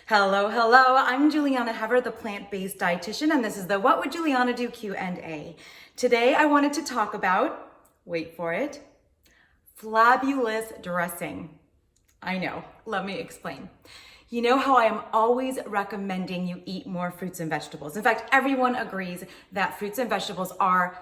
Hello, hello. I'm Juliana Hever, the plant-based dietitian, and this is the What Would Juliana Do Q&A. Today, I wanted to talk about, wait for it, FLAB-ulous dressing. I know, let me explain. You know how I am always recommending you eat more fruits and vegetables. In fact, everyone agrees that fruits and vegetables are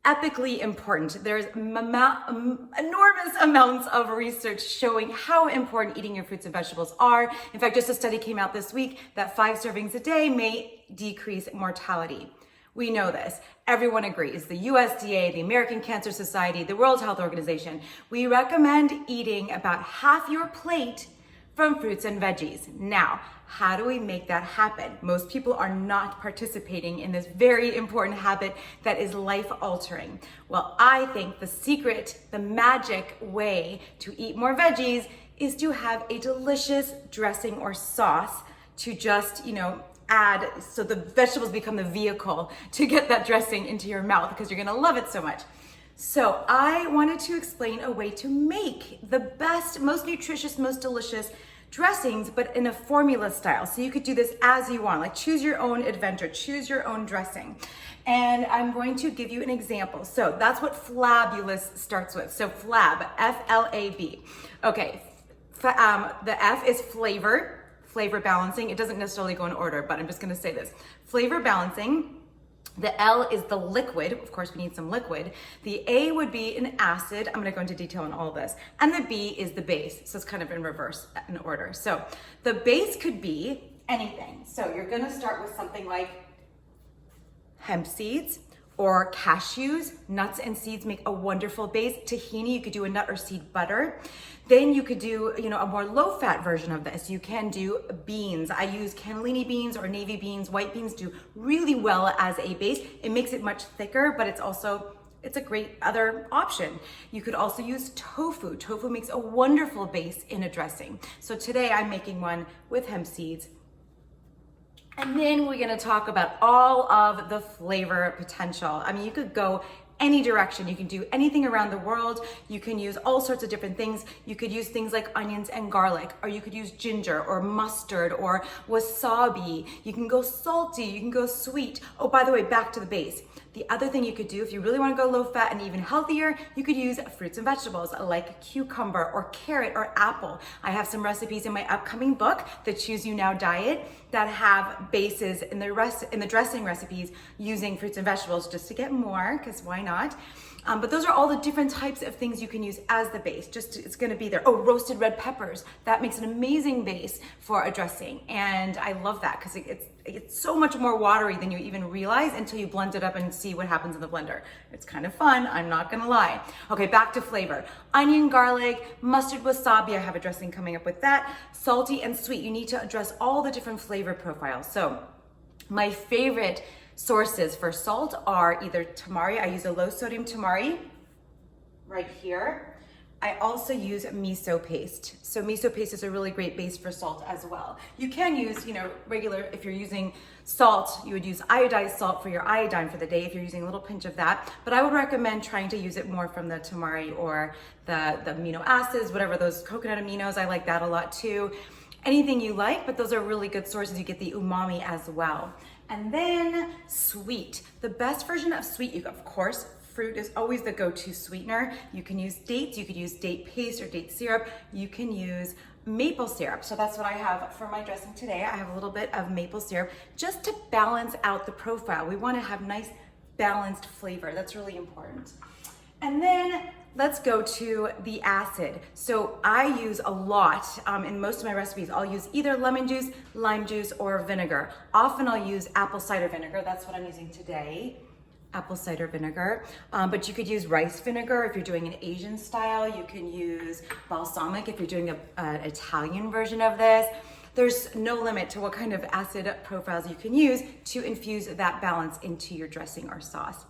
epically important. There's enormous amounts of research showing how important eating your fruits and vegetables are. In fact, just a study came out this week that 5 servings a day may decrease mortality. We know this. Everyone agrees. The USDA, the American Cancer Society, the World Health Organization, we recommend eating about half your plate from fruits and veggies. Now, how do we make that happen? Most people are not participating in this very important habit that is life-altering. Well, I think the secret, the magic way to eat more veggies is to have a delicious dressing or sauce to just, add, so the vegetables become the vehicle to get that dressing into your mouth because you're gonna love it so much. So I wanted to explain a way to make the best, most nutritious, most delicious dressings, but in a formula style. So you could do this as you want, like choose your own adventure, choose your own dressing. And I'm going to give you an example. So that's what FLAB-ulous starts with. So FLAB, F-L-A-B. Okay, the F is flavor balancing. It doesn't necessarily go in order, but I'm just gonna say this. Flavor balancing. The L is the liquid. Of course, we need some liquid. The A would be an acid. I'm gonna go into detail on all of this. And the B is the base. So it's kind of in reverse in order. So the base could be anything. So you're gonna start with something like hemp seeds or cashews. Nuts and seeds make a wonderful base. Tahini, you could do a nut or seed butter. Then you could do, a more low-fat version of this. You can do beans. I use cannellini beans or navy beans. White beans do really well as a base. It makes it much thicker, but it's a great other option. You could also use tofu. Tofu makes a wonderful base in a dressing. So today I'm making one with hemp seeds. And then we're gonna talk about all of the flavor potential. I mean, you could go any direction. You can do anything around the world. You can use all sorts of different things. You could use things like onions and garlic, or you could use ginger or mustard or wasabi. You can go salty, you can go sweet. Oh, by the way, back to the base. The other thing you could do if you really want to go low fat and even healthier, you could use fruits and vegetables like cucumber or carrot or apple. I have some recipes in my upcoming book, The Choose You Now Diet, that have bases in the dressing recipes using fruits and vegetables just to get more, because why not? But those are all the different types of things you can use as the base. It's gonna be there. Oh, roasted red peppers. That makes an amazing base for a dressing. And I love that because it's so much more watery than you even realize until you blend it up and see what happens in the blender. It's kind of fun, I'm not gonna lie. Okay, back to flavor. Onion, garlic, mustard, wasabi. I have a dressing coming up with that. Salty and sweet. You need to address all the different flavor profiles. So my favorite sources for salt are either tamari. I use a low sodium tamari right here. I also use miso paste. So miso paste is a really great base for salt as well. You can use, regular, if you're using salt, you would use iodized salt for your iodine for the day if you're using a little pinch of that. But I would recommend trying to use it more from the tamari or the amino acids, whatever those coconut aminos. I like that a lot too. Anything you like, but those are really good sources. You get the umami as well. And then sweet. The best version of sweet, of course, fruit is always the go-to sweetener. You can use dates, you could use date paste or date syrup. You can use maple syrup. So that's what I have for my dressing today. I have a little bit of maple syrup just to balance out the profile. We want to have nice balanced flavor. That's really important. And then let's go to the acid. So I use a lot, in most of my recipes, I'll use either lemon juice, lime juice, or vinegar. Often I'll use apple cider vinegar. That's what I'm using today, apple cider vinegar. But you could use rice vinegar if you're doing an Asian style. You can use balsamic if you're doing an Italian version of this. There's no limit to what kind of acid profiles you can use to infuse that balance into your dressing or sauce.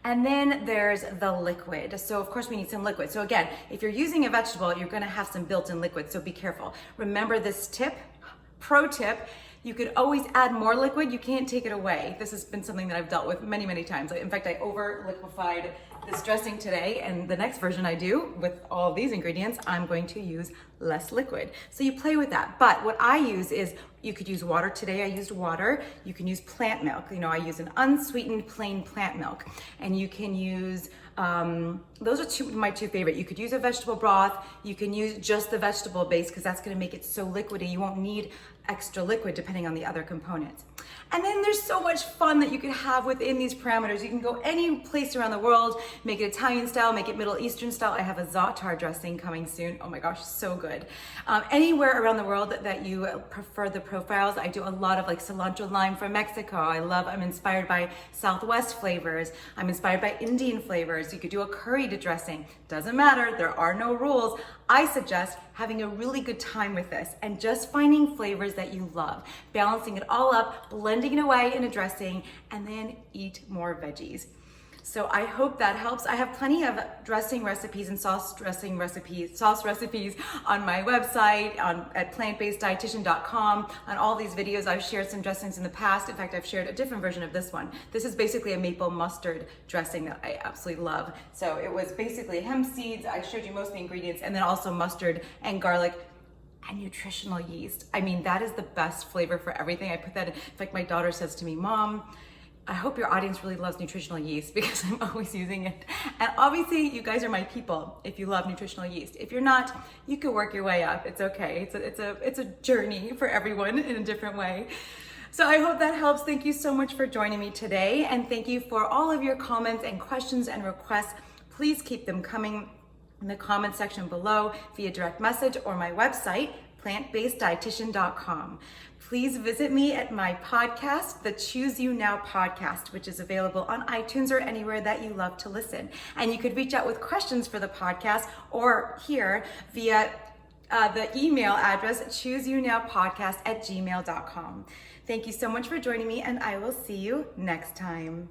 And then there's the liquid. So of course we need some liquid. So again, if you're using a vegetable, you're gonna have some built-in liquid, so be careful. Remember this tip, pro tip, You could always add more liquid. You can't take it away. This has been something that I've dealt with many, many times. In fact, I over liquefied this dressing today, and the next version I do with all of these ingredients, I'm going to use less liquid. So you play with that. But what I use is, you could use water. Today I used water. You can use plant milk. You know, I use an unsweetened plain plant milk. And you can use, those are my two favorite. You could use a vegetable broth. You can use just the vegetable base because that's gonna make it so liquidy. You won't need extra liquid depending on the other components. And then there's so much fun that you can have within these parameters. You can go any place around the world, make it Italian style, make it Middle Eastern style. I have a za'atar dressing coming soon. Oh my gosh, so good. Anywhere around the world that you prefer the profiles. I do a lot of like cilantro lime from Mexico. I'm inspired by Southwest flavors. I'm inspired by Indian flavors. You could do a curried dressing. Doesn't matter, there are no rules. I suggest having a really good time with this and just finding flavors that you love, balancing it all up, blending it away in a dressing, and then eat more veggies. So I hope that helps. I have plenty of dressing recipes and sauce recipes on my website, at plantbaseddietitian.com. On all these videos, I've shared some dressings in the past. In fact, I've shared a different version of this one. This is basically a maple mustard dressing that I absolutely love. So it was basically hemp seeds. I showed you most of the ingredients, and then also mustard and garlic and nutritional yeast. I mean, that is the best flavor for everything. I put that in fact, my daughter says to me, Mom, I hope your audience really loves nutritional yeast because I'm always using it. And obviously you guys are my people if you love nutritional yeast. If you're not, you can work your way up. It's okay. It's a journey for everyone in a different way. So I hope that helps. Thank you so much for joining me today. And thank you for all of your comments and questions and requests. Please keep them coming in the comment section below via direct message or my website, plantbaseddietitian.com. Please visit me at my podcast, the Choose You Now podcast, which is available on iTunes or anywhere that you love to listen. And you could reach out with questions for the podcast or here via the email address, chooseyounowpodcast@gmail.com. Thank you so much for joining me, and I will see you next time.